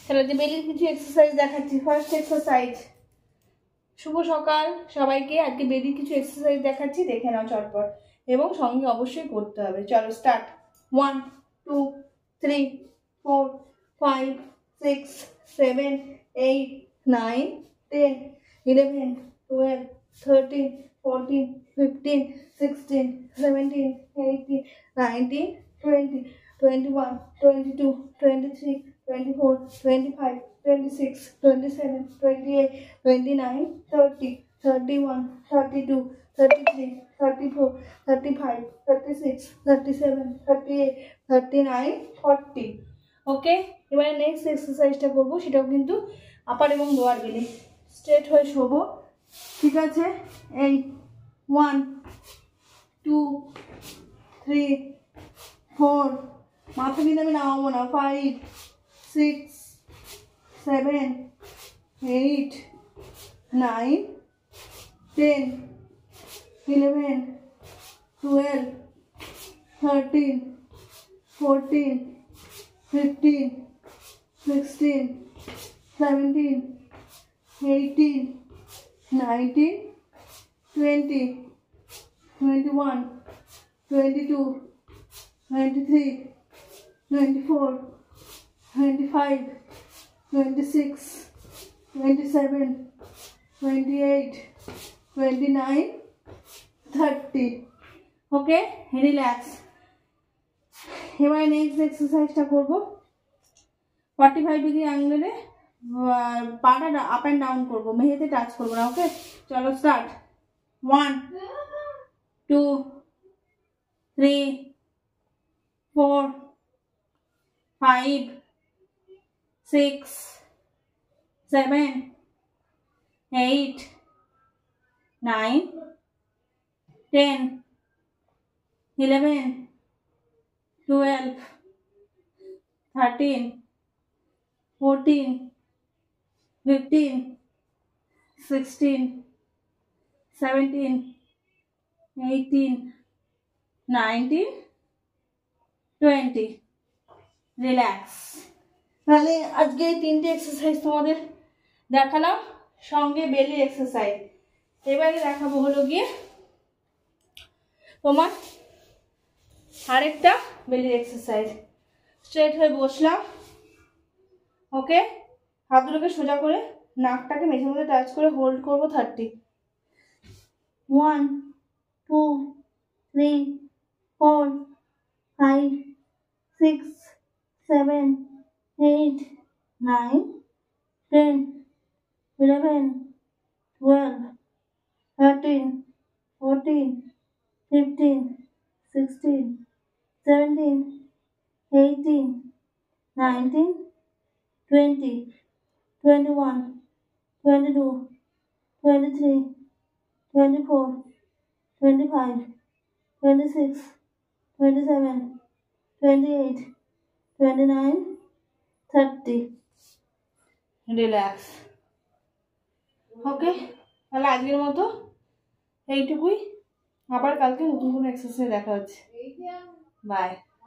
তাহলে যে বেলির কিছু এক্সারসাইজ দেখাচ্ছি। ফার্স্ট এক্সারসাইজ, শুভ সকাল সবাইকে। আজকে বেলির কিছু এক্সারসাইজ দেখাচ্ছি, দেখে নাও চটপট, এবং সঙ্গে অবশ্যই করতে হবে। চলো স্টার্ট। 1 2 3 4 5 6 7 8 9 10 11 12 13 14 15 16 17 18 19 20 21 22 23 24 25 26 27 28 29 30 31 32 33 34 35 36 37 38 39 40। ওকে, এবারে নেক্সট এক্সারসাইজটা করবো, সেটাও কিন্তু আপার এবং লোয়ার বেলি। স্ট্রেট হয়ে শোবো, ঠিক আছে? এই 1 2 3 4, মাথা কিন্তু আমি নামাবো না, 5 6 7 8 9 10 11 12 13 14 15 16 17 18 19 20 21 22 23 24 25 26 27 28 29 30। ওকে, রিল্যাক্স। এবার নেক্সট এক্সারসাইজটা করবো। 45 ডিগ্রি অ্যাঙ্গেলে পাটা আপ অ্যান্ড ডাউন করবো, মেঝেতে টাচ করবো না। ওকে, চলো স্টার্ট। 1 2 3 4 5 6 7 8 9 10 11 12 13 14 15 16 17 18 19 20। রিল্যাক্স। তাহলে আজকে 3টে এক্সারসাইজ তোমাদের দেখালাম, সঙ্গে বেলি এক্সারসাইজ। এবারে দেখাবো হলো গিয়ে তোমার আরেকটা বেলির এক্সারসাইজ। স্ট্রেট হয়ে বসলাম, ওকে, হাতগুলোকে সোজা করে নাকটাকে মেঝের মধ্যে টাচ করে হোল্ড করবো 30। 1 2 3 4 5 6 7 8 9 10 11 12 13 14 15 16 17 18 19 20 21 22 23 24 25 26 27 28 29 30। রিল্যাক্স। ওকে, তাহলে আজকের মতো এইটুকুই। আবার কালকে নতুন কোনো এক্সারসাইজ দেখা হচ্ছে। বাই।